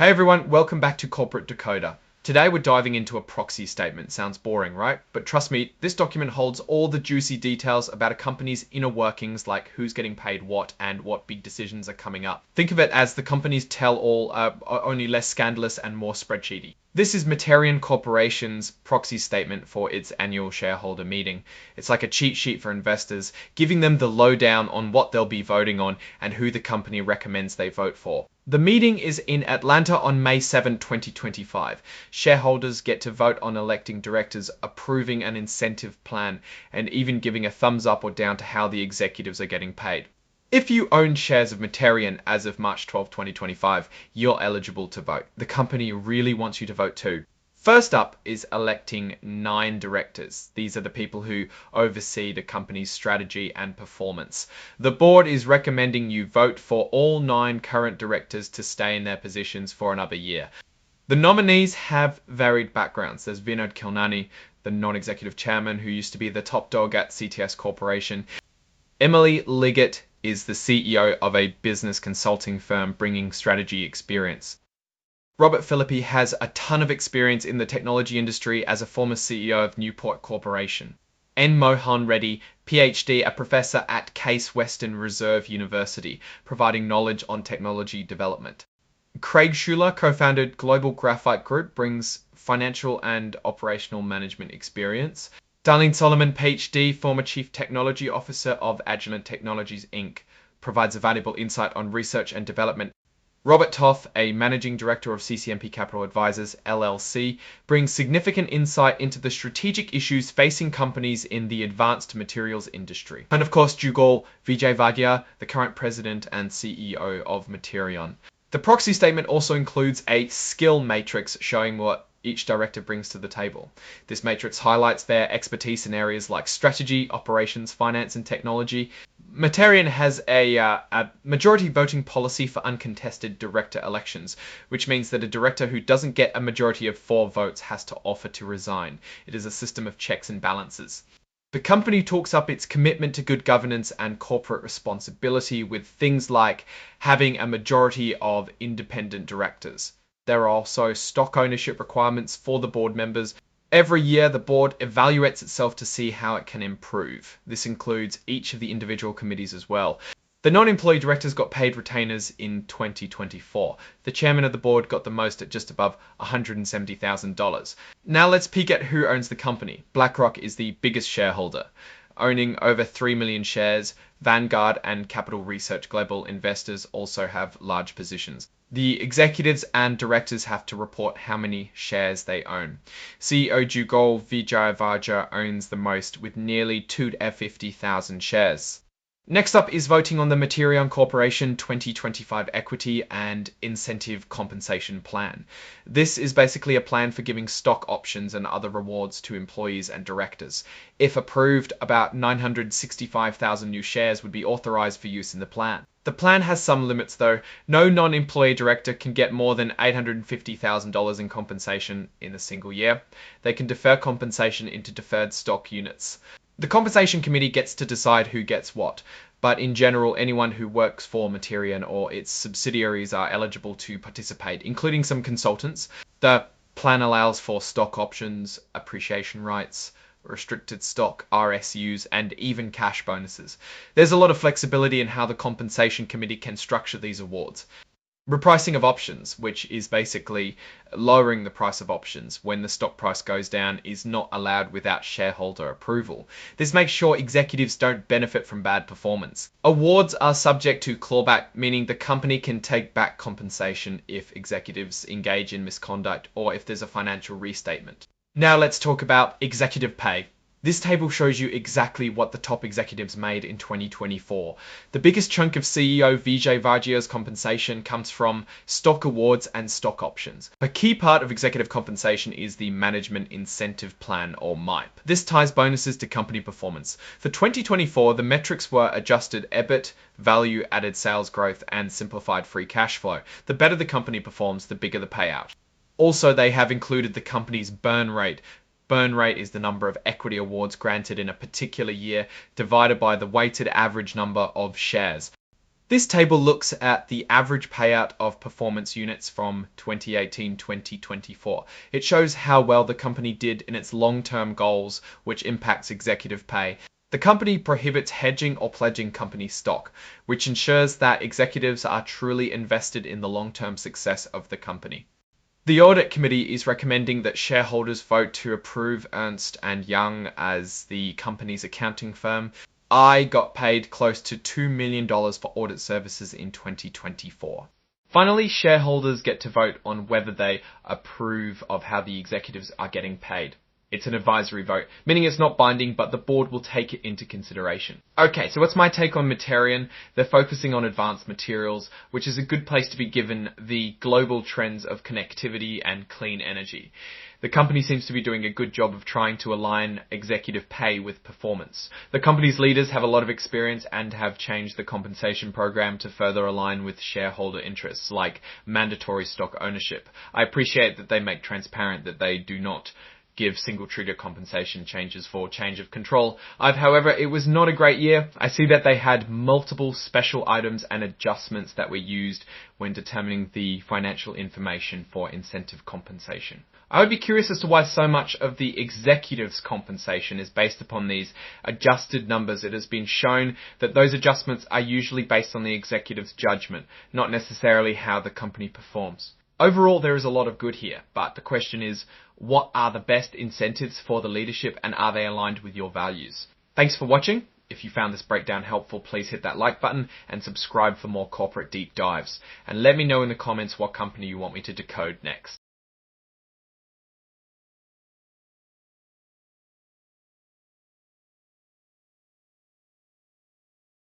Hey everyone, welcome back to Corporate Decoder. Today we're diving into a proxy statement. Sounds boring, right? But trust me, this document holds all the juicy details about a company's inner workings, like who's getting paid what and what big decisions are coming up. Think of it as the company's tell-all, only less scandalous and more spreadsheety. This is Materion Corporation's proxy statement for its annual shareholder meeting. It's like a cheat sheet for investors, giving them the lowdown on what they'll be voting on and who the company recommends they vote for. The meeting is in Atlanta on May 7, 2025. Shareholders get to vote on electing directors, approving an incentive plan, and even giving a thumbs up or down to how the executives are getting paid. If you own shares of Materion as of March 12, 2025, you're eligible to vote. The company really wants you to vote too. First up is electing 9 directors. These are the people who oversee the company's strategy and performance. The board is recommending you vote for all 9 current directors to stay in their positions for another year. The nominees have varied backgrounds. There's Vinod Khilnani, the non-executive chairman who used to be the top dog at CTS Corporation. Emily Liggett is the CEO of a business consulting firm bringing strategy experience. Robert Philippi has a ton of experience in the technology industry as a former CEO of Newport Corporation. N. Mohan Reddy, PhD, a professor at Case Western Reserve University, providing knowledge on technology development. Craig Schuler, co-founded Global Graphite Group, brings financial and operational management experience. Darlene Solomon, PhD, former Chief Technology Officer of Agilent Technologies, Inc., provides a valuable insight on research and development. Robert Toth, a Managing Director of CCMP Capital Advisors, LLC, brings significant insight into the strategic issues facing companies in the advanced materials industry. And of course, Jugal Vijayvaidya, the current President and CEO of Materion. The proxy statement also includes a skill matrix showing what each director brings to the table. This matrix highlights their expertise in areas like strategy, operations, finance, and technology. Materion has a majority voting policy for uncontested director elections, which means that a director who doesn't get a majority of 4 votes has to offer to resign. It is a system of checks and balances. The company talks up its commitment to good governance and corporate responsibility with things like having a majority of independent directors. There are also stock ownership requirements for the board members. Every year, the board evaluates itself to see how it can improve. This includes each of the individual committees as well. The non-employee directors got paid retainers in 2024. The chairman of the board got the most at just above $170,000. Now let's peek at who owns the company. BlackRock is the biggest shareholder, owning over 3 million shares. Vanguard and Capital Research Global Investors also have large positions. The executives and directors have to report how many shares they own. CEO Jugal Vijayvaidya owns the most with nearly 250,000 shares. Next up is voting on the Materion Corporation 2025 Equity and Incentive Compensation Plan. This is basically a plan for giving stock options and other rewards to employees and directors. If approved, about 965,000 new shares would be authorized for use in the plan. The plan has some limits though. No non-employee director can get more than $850,000 in compensation in a single year. They can defer compensation into deferred stock units. The compensation committee gets to decide who gets what, but in general, anyone who works for Materion or its subsidiaries are eligible to participate, including some consultants. The plan allows for stock options, appreciation rights, restricted stock, RSUs, and even cash bonuses. There's a lot of flexibility in how the compensation committee can structure these awards. Repricing of options, which is basically lowering the price of options when the stock price goes down, is not allowed without shareholder approval. This makes sure executives don't benefit from bad performance. Awards are subject to clawback, meaning the company can take back compensation if executives engage in misconduct or if there's a financial restatement. Now let's talk about executive pay. This table shows you exactly what the top executives made in 2024. The biggest chunk of CEO Vijayvaidya's compensation comes from stock awards and stock options. A key part of executive compensation is the Management Incentive Plan, or MIPE. This ties bonuses to company performance. For 2024, the metrics were adjusted EBIT, value added sales growth, and simplified free cash flow. The better the company performs, the bigger the payout. Also, they have included the company's burn rate. Burn rate is the number of equity awards granted in a particular year divided by the weighted average number of shares. This table looks at the average payout of performance units from 2018-2024. It shows how well the company did in its long-term goals, which impacts executive pay. The company prohibits hedging or pledging company stock, which ensures that executives are truly invested in the long-term success of the company. The audit committee is recommending that shareholders vote to approve Ernst & Young as the company's accounting firm. I got paid close to $2 million for audit services in 2024. Finally, shareholders get to vote on whether they approve of how the executives are getting paid. It's an advisory vote, meaning it's not binding, but the board will take it into consideration. Okay, so what's my take on Materion? They're focusing on advanced materials, which is a good place to be given the global trends of connectivity and clean energy. The company seems to be doing a good job of trying to align executive pay with performance. The company's leaders have a lot of experience and have changed the compensation program to further align with shareholder interests, like mandatory stock ownership. I appreciate that they make transparent that they do not give single trigger compensation changes for change of control. However, it was not a great year. I see that they had multiple special items and adjustments that were used when determining the financial information for incentive compensation. I would be curious as to why so much of the executives' compensation is based upon these adjusted numbers. It has been shown that those adjustments are usually based on the executive's judgment, not necessarily how the company performs. Overall, there is a lot of good here, but the question is, what are the best incentives for the leadership and are they aligned with your values? Thanks for watching. If you found this breakdown helpful, please hit that like button and subscribe for more corporate deep dives. And let me know in the comments what company you want me to decode next.